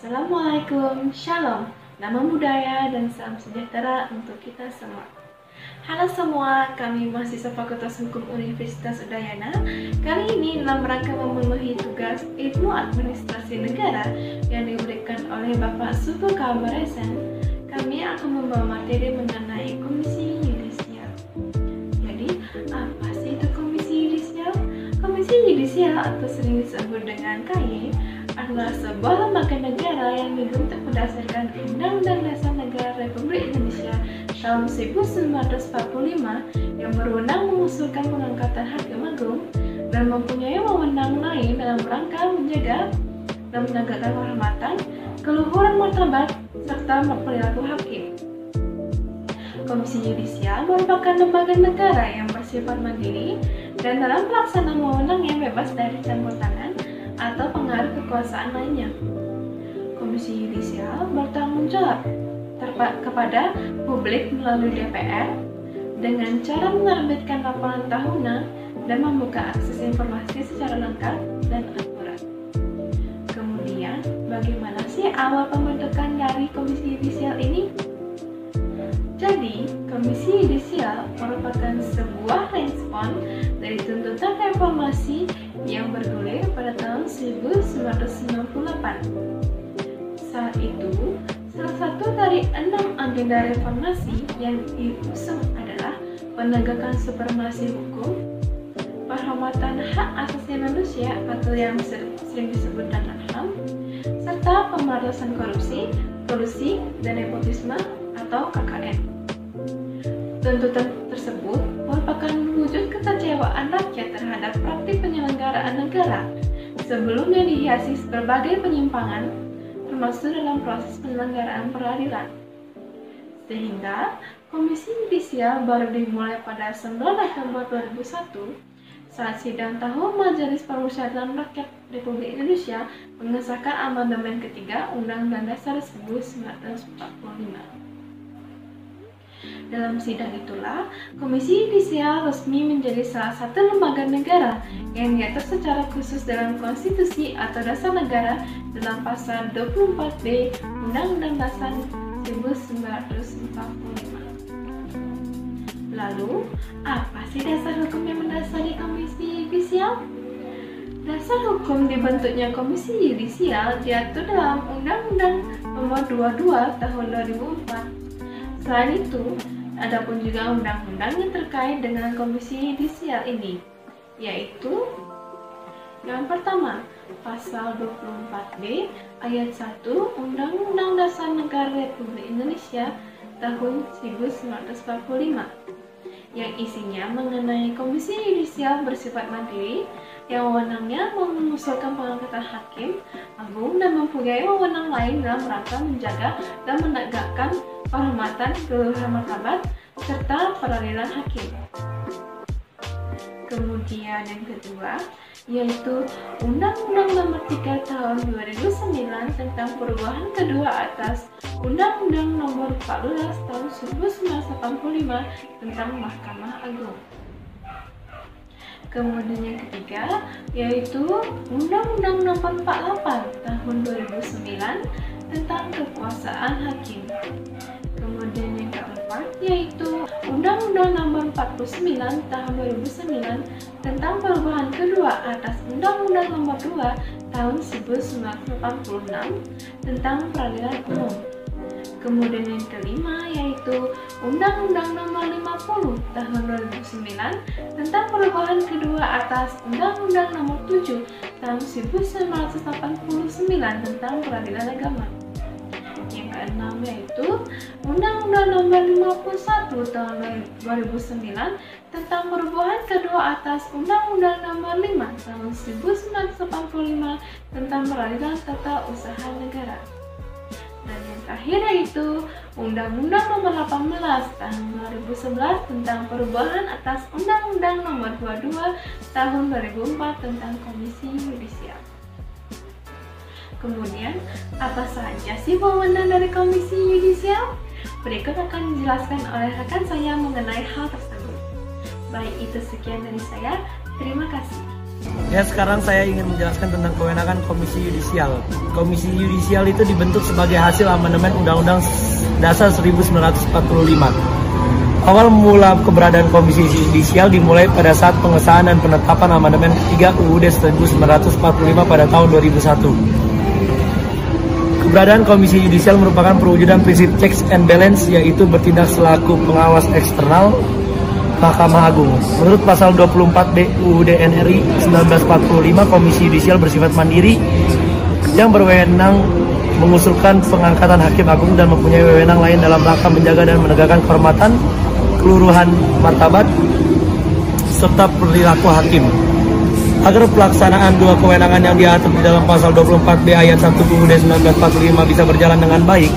Assalamualaikum, Shalom, nama budaya dan salam sejahtera untuk kita semua. Halo semua, kami mahasiswa Fakultas Hukum Universitas Udayana. Kali ini dalam rangka memenuhi tugas Ilmu Administrasi Negara yang diberikan oleh Bapak Suku Kabaresan, kami akan membawa materi mengenai Komisi Yudisial. Jadi, apa sih itu Komisi Yudisial? Komisi Yudisial atau sering disebut dengan KY adalah sebuah lembaga negara yang dibentuk berdasarkan Undang-Undang Dasar Negara Republik Indonesia tahun 1945 yang berwenang mengusulkan pengangkatan Hakim Agung dan mempunyai wewenang lain dalam rangka menjaga dan menegakkan kehormatan, keluhuran martabat, serta perilaku hakim. Komisi Yudisial merupakan lembaga negara yang bersifat mandiri dan dalam pelaksanaan wewenangnya bebas dari campur tangan atau pengaruh kekuasaan lainnya. Komisi Yudisial bertanggung jawab kepada publik melalui DPR dengan cara menerbitkan laporan tahunan dan membuka akses informasi secara lengkap dan akurat. Kemudian, bagaimana sih awal pembentukan dari Komisi Yudisial ini? Jadi, Komisi Yudisial merupakan sebuah respon dari tuntutan reformasi yang bergulir pada tahun 1998. Saat itu, salah satu dari 6 agenda reformasi yang diusung adalah penegakan supremasi hukum, penghormatan hak asasi manusia atau yang sering disebut dengan HAM, serta pemberantasan kolusi, dan nepotisme atau KKN. Tuntutan tersebut merupakan wujud kekecewaan rakyat terhadap praktik penyelenggaraan negara sebelumnya dihiasi berbagai penyimpangan termasuk dalam proses penyelenggaraan peradilan. Sehingga Komisi Yudisial baru dimulai pada 9 November 2001 saat sidang tahun Majelis Permusyawaratan Rakyat Republik Indonesia mengesahkan amandemen ketiga Undang-Undang Dasar 1945. Dalam sidang itulah, Komisi Yudisial resmi menjadi salah satu lembaga negara yang diatur secara khusus dalam konstitusi atau dasar negara dalam pasal 24B Undang-Undang Dasar 1945. Lalu, apa sih dasar hukum yang mendasari Komisi Yudisial? Dasar hukum dibentuknya Komisi Yudisial diatur dalam Undang-Undang Nomor 22 Tahun 2004. Selain itu, ada pun juga undang-undang yang terkait dengan Komisi Yudisial ini, yaitu yang pertama, Pasal 24B Ayat 1 Undang-Undang Dasar Negara Republik Indonesia tahun 1945, yang isinya mengenai Komisi Yudisial bersifat mandiri, yang wewenangnya mengusulkan pengangkatan Hakim Agung dan mempunyai wewenang lain dalam rangka menjaga dan menegakkan kehormatan, keluhuran martabat, serta peradilan hakim. Kemudian yang kedua, yaitu Undang-Undang Nomor 3 Tahun 2009 tentang perubahan kedua atas Undang-Undang Nomor 14 Tahun 1985 tentang Mahkamah Agung. Kemudian yang ketiga, yaitu Undang-Undang Nomor 48 Tahun 2009 tentang kekuasaan hakim. Kemudian yang keempat, yaitu Undang-Undang Nomor 49 Tahun 2009 tentang perubahan kedua atas Undang-Undang Nomor 2 Tahun 1986 tentang peradilan umum. Kemudian yang kelima, yaitu Undang-Undang Nomor 50 Tahun 2009 tentang perubahan kedua atas Undang-Undang Nomor 7 Tahun 1989 tentang peradilan agama. Yang keenam, yaitu Undang-Undang Nomor 51 Tahun 2009 tentang perubahan kedua atas Undang-Undang Nomor 5 Tahun 1985 tentang peradilan tata usaha negara. Dan yang terakhir yaitu Undang-Undang Nomor 18 Tahun 2011 tentang perubahan atas Undang-Undang Nomor 22 Tahun 2004 tentang Komisi Yudisial. Kemudian, apa saja sih wewenang dari Komisi Yudisial? Berikut akan dijelaskan oleh rekan saya mengenai hal tersebut. Baik, itu sekian dari saya. Terima kasih. Ya, sekarang saya ingin menjelaskan tentang kewenangan Komisi Yudisial. Komisi Yudisial itu dibentuk sebagai hasil amandemen Undang-Undang Dasar 1945. Awal mula keberadaan Komisi Yudisial dimulai pada saat pengesahan dan penetapan amandemen ketiga UUD 1945 pada tahun 2001. Keberadaan Komisi Yudisial merupakan perwujudan prinsip checks and balance, yaitu bertindak selaku pengawas eksternal Mahkamah Agung. Menurut pasal 24D UUD NRI 1945, Komisi Yudisial bersifat mandiri yang berwenang mengusulkan pengangkatan hakim agung dan mempunyai wewenang lain dalam rangka menjaga dan menegakkan kehormatan, keluruhan martabat, serta perilaku hakim. Agar pelaksanaan dua kewenangan yang diatur di dalam pasal 24B ayat 1 UUD 1945 bisa berjalan dengan baik,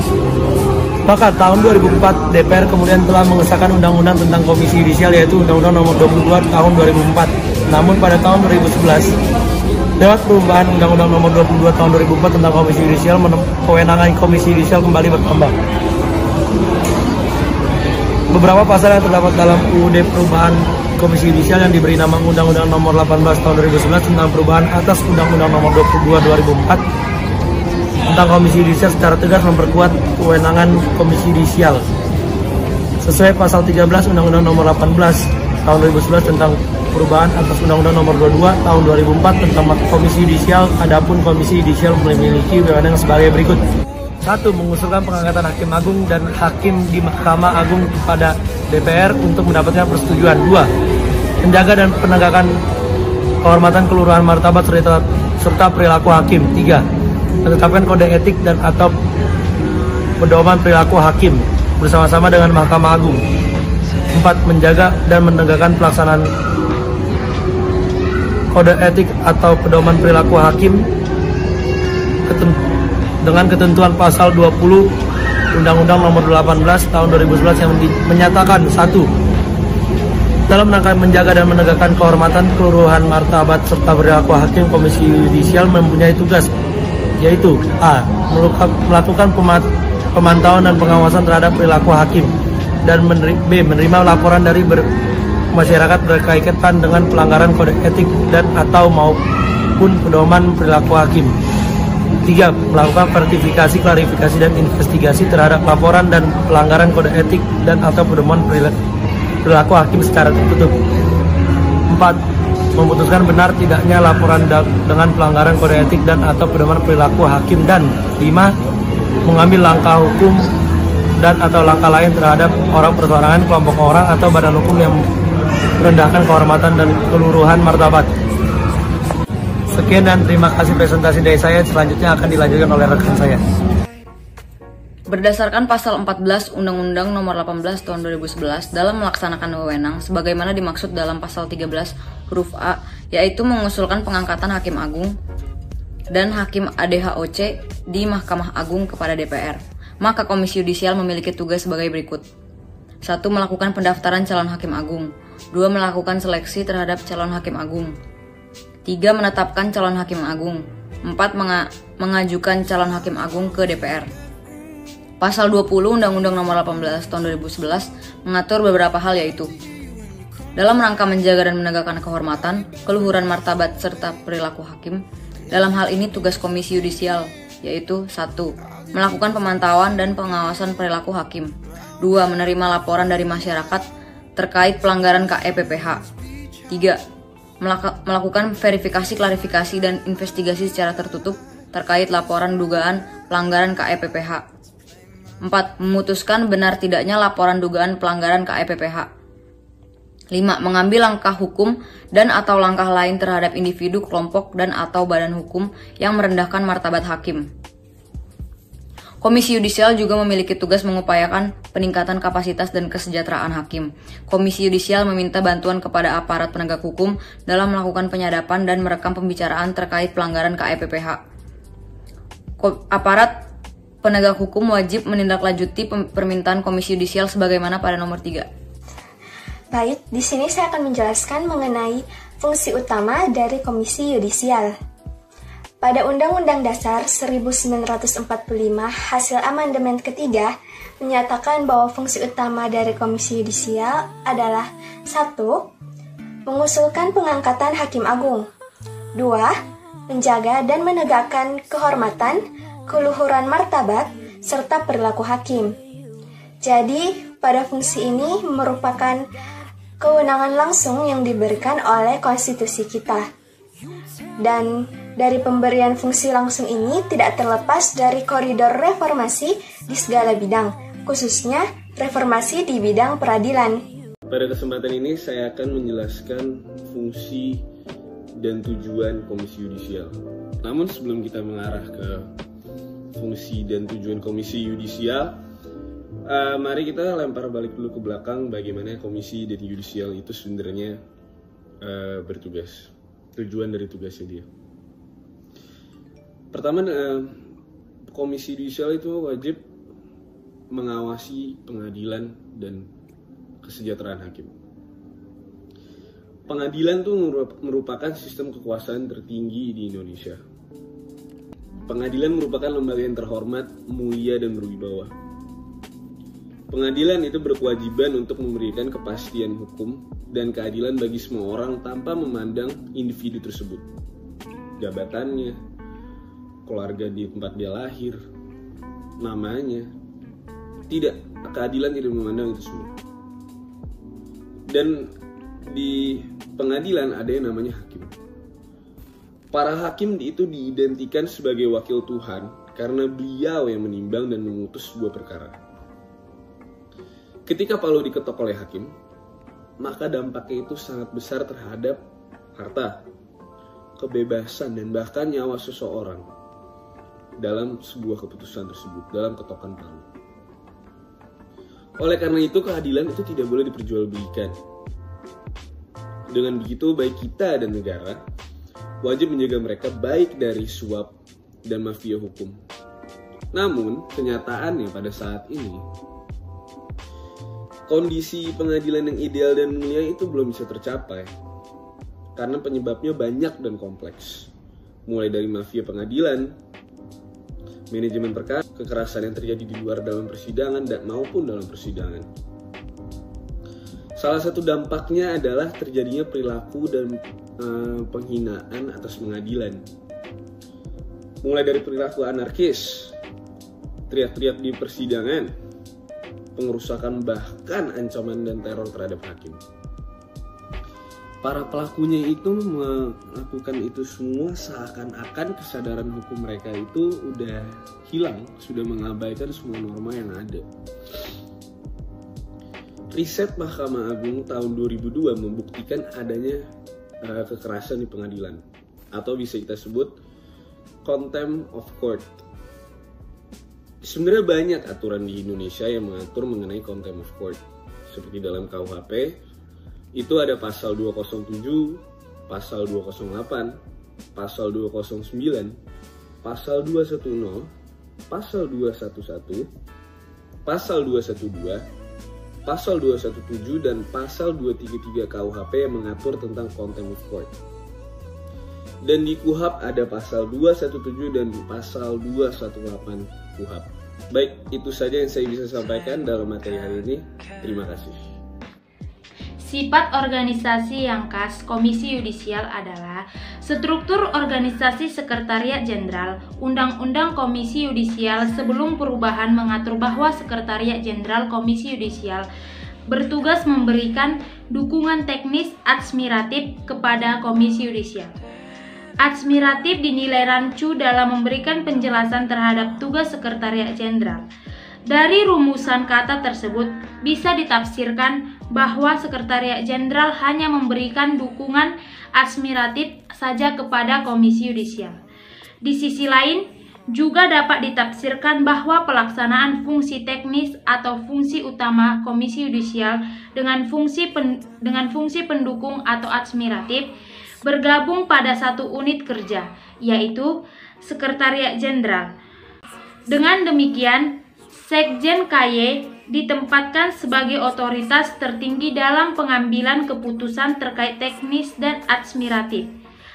maka tahun 2004 DPR kemudian telah mengesahkan Undang-Undang tentang Komisi Yudisial, yaitu Undang-Undang Nomor 22 Tahun 2004. Namun pada tahun 2011, lewat perubahan Undang-Undang Nomor 22 Tahun 2004 tentang Komisi Yudisial, kewenangan Komisi Yudisial kembali bertambah. Beberapa pasal yang terdapat dalam UUD perubahan Komisi Yudisial yang diberi nama Undang-Undang Nomor 18 Tahun 2011 tentang perubahan atas Undang-Undang Nomor 22 2004 tentang Komisi Yudisial secara tegas memperkuat kewenangan Komisi Yudisial. Sesuai pasal 13 Undang-Undang Nomor 18 Tahun 2011 tentang perubahan atas Undang-Undang Nomor 22 Tahun 2004 tentang Komisi Yudisial, adapun Komisi Yudisial memiliki wewenang sebagai berikut. 1. Mengusulkan pengangkatan hakim agung dan hakim di Mahkamah Agung kepada DPR untuk mendapatkan persetujuan. 2. Menjaga dan penegakan kehormatan, keluruhan martabat serta perilaku hakim. 3. Menetapkan kode etik dan atau pedoman perilaku hakim bersama-sama dengan Mahkamah Agung. 4. Menjaga dan menegakkan pelaksanaan kode etik atau pedoman perilaku hakim dengan ketentuan pasal 20 Undang-Undang Nomor 18 Tahun 2011 yang menyatakan 1. Dalam rangka menjaga dan menegakkan kehormatan, keluruhan martabat serta perilaku hakim, Komisi Yudisial mempunyai tugas, yaitu A. Melakukan pemantauan dan pengawasan terhadap perilaku hakim, dan B. Menerima laporan dari masyarakat berkaitan dengan pelanggaran kode etik dan atau maupun pedoman perilaku hakim. 3. Melakukan verifikasi, klarifikasi, dan investigasi terhadap laporan dan pelanggaran kode etik dan atau pedoman perilaku hakim secara tertutup. 4. Memutuskan benar tidaknya laporan dengan pelanggaran kode etik dan atau pedoman perilaku hakim. Dan 5. Mengambil langkah hukum dan atau langkah lain terhadap orang perseorangan, kelompok orang, atau badan hukum yang merendahkan kehormatan dan keluruhan martabat. Sekian dan terima kasih presentasi dari saya. Selanjutnya akan dilanjutkan oleh rekan saya. Berdasarkan pasal 14 Undang-Undang Nomor 18 Tahun 2011 dalam melaksanakan wewenang sebagaimana dimaksud dalam pasal 13 huruf A, yaitu mengusulkan pengangkatan hakim agung dan hakim ADHOC di Mahkamah Agung kepada DPR, maka Komisi Yudisial memiliki tugas sebagai berikut. 1. Melakukan pendaftaran calon hakim agung. 2. Melakukan seleksi terhadap calon hakim agung. 3. Menetapkan calon hakim agung. 4. Mengajukan calon hakim agung ke DPR. Pasal 20 Undang-Undang Nomor 18 Tahun 2011 mengatur beberapa hal, yaitu dalam rangka menjaga dan menegakkan kehormatan, keluhuran martabat serta perilaku hakim. Dalam hal ini tugas Komisi Yudisial yaitu 1. Melakukan pemantauan dan pengawasan perilaku hakim. 2. Menerima laporan dari masyarakat terkait pelanggaran KEPPH. 3. Melakukan verifikasi, klarifikasi, dan investigasi secara tertutup terkait laporan dugaan pelanggaran KEPPH. 4. Memutuskan benar tidaknya laporan dugaan pelanggaran KEPPH. 5. Mengambil langkah hukum dan atau langkah lain terhadap individu, kelompok, dan atau badan hukum yang merendahkan martabat hakim. Komisi Yudisial juga memiliki tugas mengupayakan peningkatan kapasitas dan kesejahteraan hakim. Komisi Yudisial meminta bantuan kepada aparat penegak hukum dalam melakukan penyadapan dan merekam pembicaraan terkait pelanggaran KEPPH. Aparat penegak hukum wajib menindaklanjuti permintaan Komisi Yudisial sebagaimana pada nomor 3. Baik, di sini saya akan menjelaskan mengenai fungsi utama dari Komisi Yudisial. Pada Undang-Undang Dasar 1945 hasil amandemen ketiga menyatakan bahwa fungsi utama dari Komisi Yudisial adalah 1. Mengusulkan pengangkatan hakim agung. 2. Menjaga dan menegakkan kehormatan, keluhuran martabat, serta perilaku hakim. Jadi, pada fungsi ini merupakan kewenangan langsung yang diberikan oleh konstitusi kita. Dan dari pemberian fungsi langsung ini tidak terlepas dari koridor reformasi di segala bidang, khususnya reformasi di bidang peradilan. Pada kesempatan ini saya akan menjelaskan fungsi dan tujuan Komisi Yudisial. Namun sebelum kita mengarah ke fungsi dan tujuan Komisi Yudisial, mari kita lempar balik dulu ke belakang bagaimana Komisi dan Yudisial itu sebenarnya bertugas. Tujuan dari tugasnya dia. Pertama, Komisi Yudisial itu wajib mengawasi pengadilan dan kesejahteraan hakim. Pengadilan itu merupakan sistem kekuasaan tertinggi di Indonesia. Pengadilan merupakan lembaga yang terhormat, mulia, dan berwibawa. Pengadilan itu berkewajiban untuk memberikan kepastian hukum dan keadilan bagi semua orang tanpa memandang individu tersebut, jabatannya, keluarga di tempat dia lahir, namanya. Tidak, keadilan tidak memandang itu semua. Dan di pengadilan ada yang namanya hakim. Para hakim itu diidentikan sebagai wakil Tuhan karena beliau yang menimbang dan memutus sebuah perkara. Ketika palu diketok oleh hakim, maka dampaknya itu sangat besar terhadap harta, kebebasan, dan bahkan nyawa seseorang dalam sebuah keputusan tersebut, dalam ketokan palu. Oleh karena itu, keadilan itu tidak boleh diperjualbelikan. Dengan begitu, baik kita dan negara wajib menjaga mereka baik dari suap dan mafia hukum. Namun, kenyataannya pada saat ini, kondisi pengadilan yang ideal dan mulia itu belum bisa tercapai. Karena penyebabnya banyak dan kompleks. Mulai dari mafia pengadilan, manajemen perkara, kekerasan yang terjadi di luar dalam persidangan dan maupun dalam persidangan. Salah satu dampaknya adalah terjadinya perilaku dan penghinaan atas pengadilan. Mulai dari perilaku anarkis, teriak-teriak di persidangan, pengerusakan bahkan ancaman dan teror terhadap hakim. Para pelakunya itu melakukan itu semua seakan-akan kesadaran hukum mereka itu udah hilang, sudah mengabaikan semua norma yang ada. Riset Mahkamah Agung tahun 2002 membuktikan adanya kekerasan di pengadilan, atau bisa kita sebut contempt of court. Sebenarnya banyak aturan di Indonesia yang mengatur mengenai contempt of court. Seperti dalam KUHP, itu ada pasal 207, pasal 208, pasal 209, pasal 210, pasal 211, pasal 212, pasal 217, dan pasal 233 KUHP yang mengatur tentang contempt of court. Dan di KUHP ada pasal 217 dan pasal 218 KUHP. Baik, itu saja yang saya bisa sampaikan dalam materi hari ini. Terima kasih. Sifat organisasi yang khas Komisi Yudisial adalah struktur organisasi Sekretariat Jenderal. Undang-Undang Komisi Yudisial sebelum perubahan mengatur bahwa Sekretariat Jenderal Komisi Yudisial bertugas memberikan dukungan teknis administratif kepada Komisi Yudisial. Administratif dinilai rancu dalam memberikan penjelasan terhadap tugas Sekretariat Jenderal. Dari rumusan kata tersebut bisa ditafsirkan bahwa Sekretariat Jenderal hanya memberikan dukungan administratif saja kepada Komisi Yudisial. Di sisi lain, juga dapat ditafsirkan bahwa pelaksanaan fungsi teknis atau fungsi utama Komisi Yudisial dengan fungsi pendukung atau administratif bergabung pada satu unit kerja, yaitu Sekretariat Jenderal. Dengan demikian, Sekjen KY ditempatkan sebagai otoritas tertinggi dalam pengambilan keputusan terkait teknis dan administratif.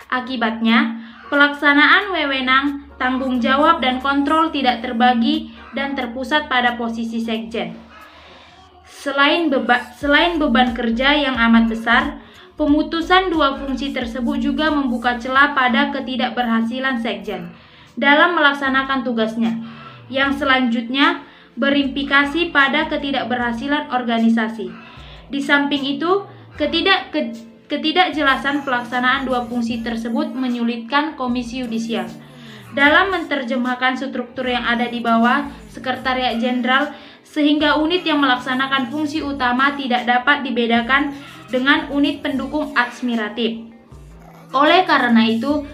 Akibatnya, pelaksanaan wewenang, tanggung jawab, dan kontrol tidak terbagi dan terpusat pada posisi Sekjen. Selain beban kerja yang amat besar, Pemutusan dua fungsi tersebut juga membuka celah pada ketidakberhasilan sekjen dalam melaksanakan tugasnya, yang selanjutnya berimplikasi pada ketidakberhasilan organisasi. Di samping itu, ketidakjelasan pelaksanaan dua fungsi tersebut menyulitkan Komisi Yudisial dalam menerjemahkan struktur yang ada di bawah Sekretariat Jenderal, sehingga unit yang melaksanakan fungsi utama tidak dapat dibedakan dengan unit pendukung administratif. Oleh karena itu,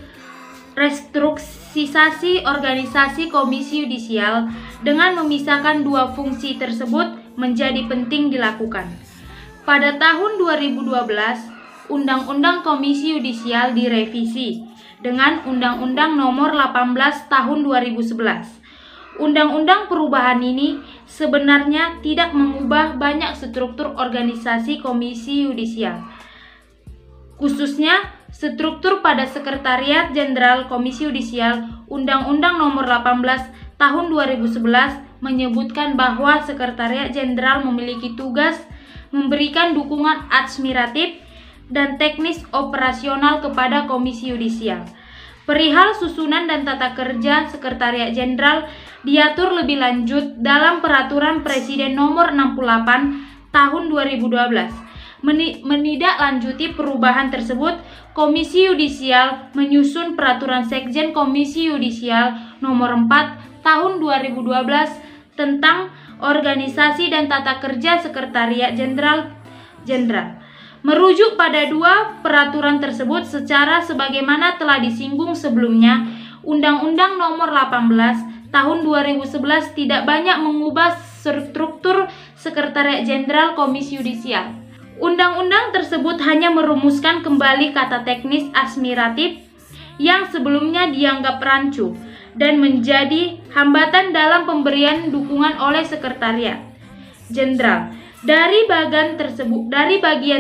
restrukturisasi organisasi Komisi Yudisial dengan memisahkan dua fungsi tersebut menjadi penting dilakukan. Pada tahun 2012, Undang-Undang Komisi Yudisial direvisi dengan Undang-Undang Nomor 18 Tahun 2011. Undang-undang perubahan ini sebenarnya tidak mengubah banyak struktur organisasi Komisi Yudisial, khususnya struktur pada Sekretariat Jenderal Komisi Yudisial. Undang-Undang Nomor 18 Tahun 2011 menyebutkan bahwa Sekretariat Jenderal memiliki tugas memberikan dukungan administratif dan teknis operasional kepada Komisi Yudisial. Perihal susunan dan tata kerja Sekretariat Jenderal diatur lebih lanjut dalam Peraturan Presiden Nomor 68 Tahun 2012. Menindaklanjuti perubahan tersebut, Komisi Yudisial menyusun Peraturan Sekjen Komisi Yudisial Nomor 4 Tahun 2012 tentang organisasi dan tata kerja Sekretariat Jenderal. Merujuk pada dua peraturan tersebut secara sebagaimana telah disinggung sebelumnya, Undang-Undang Nomor 18 Tahun 2011 tidak banyak mengubah struktur Sekretariat Jenderal Komisi Yudisial. Undang-undang tersebut hanya merumuskan kembali kata teknis administratif yang sebelumnya dianggap rancu dan menjadi hambatan dalam pemberian dukungan oleh Sekretariat Jenderal. Dari bagian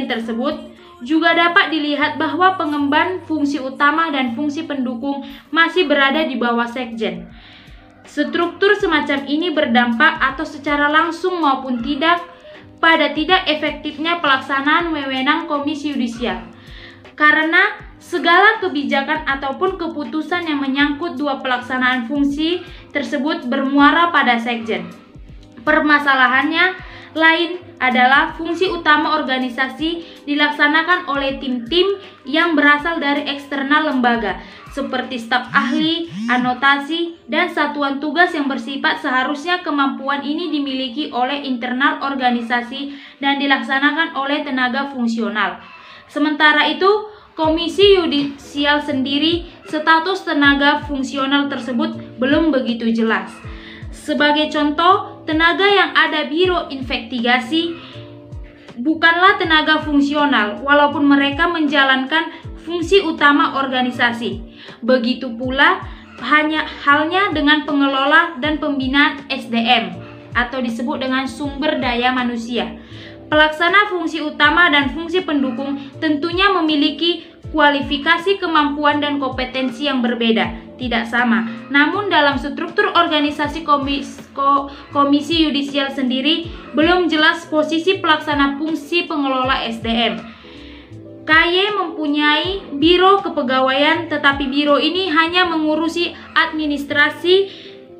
tersebut juga dapat dilihat bahwa pengemban fungsi utama dan fungsi pendukung masih berada di bawah sekjen. Struktur semacam ini berdampak atau secara langsung maupun tidak pada tidak efektifnya pelaksanaan wewenang Komisi Yudisial. Karena segala kebijakan ataupun keputusan yang menyangkut dua pelaksanaan fungsi tersebut bermuara pada sekjen. Permasalahannya lain adalah fungsi utama organisasi dilaksanakan oleh tim-tim yang berasal dari eksternal lembaga seperti staf ahli, anotasi, dan satuan tugas yang bersifat seharusnya kemampuan ini dimiliki oleh internal organisasi dan dilaksanakan oleh tenaga fungsional. Sementara itu, Komisi Yudisial sendiri status tenaga fungsional tersebut belum begitu jelas. Sebagai contoh, tenaga yang ada Biro Investigasi bukanlah tenaga fungsional walaupun mereka menjalankan fungsi utama organisasi. Begitu pula halnya dengan pengelola dan pembinaan SDM atau disebut dengan sumber daya manusia. Pelaksana fungsi utama dan fungsi pendukung tentunya memiliki kualifikasi, kemampuan, dan kompetensi yang berbeda, tidak sama. Namun dalam struktur organisasi Komisi Yudisial sendiri belum jelas posisi pelaksana fungsi pengelola SDM. KY mempunyai biro kepegawaian, tetapi biro ini hanya mengurusi administrasi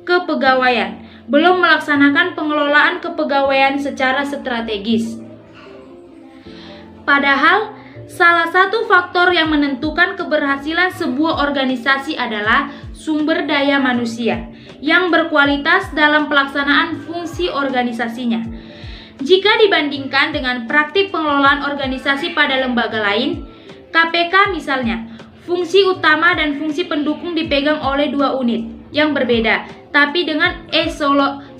kepegawaian, belum melaksanakan pengelolaan kepegawaian secara strategis. Padahal salah satu faktor yang menentukan keberhasilan sebuah organisasi adalah sumber daya manusia yang berkualitas dalam pelaksanaan fungsi organisasinya. Jika dibandingkan dengan praktik pengelolaan organisasi pada lembaga lain, KPK misalnya, fungsi utama dan fungsi pendukung dipegang oleh dua unit yang berbeda, tapi dengan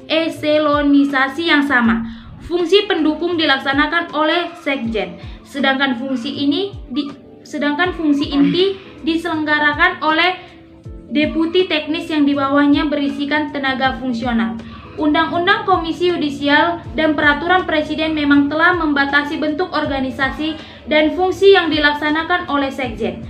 eselonisasi yang sama. Fungsi pendukung dilaksanakan oleh sekjen, sedangkan fungsi inti diselenggarakan oleh deputi teknis yang di bawahnya berisikan tenaga fungsional. Undang-Undang Komisi Yudisial dan Peraturan Presiden memang telah membatasi bentuk organisasi dan fungsi yang dilaksanakan oleh sekjen.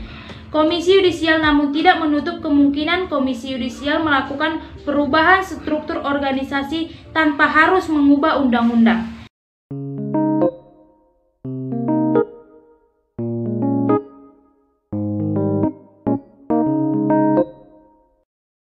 Komisi Yudisial namun tidak menutup kemungkinan Komisi Yudisial melakukan perubahan struktur organisasi tanpa harus mengubah undang-undang.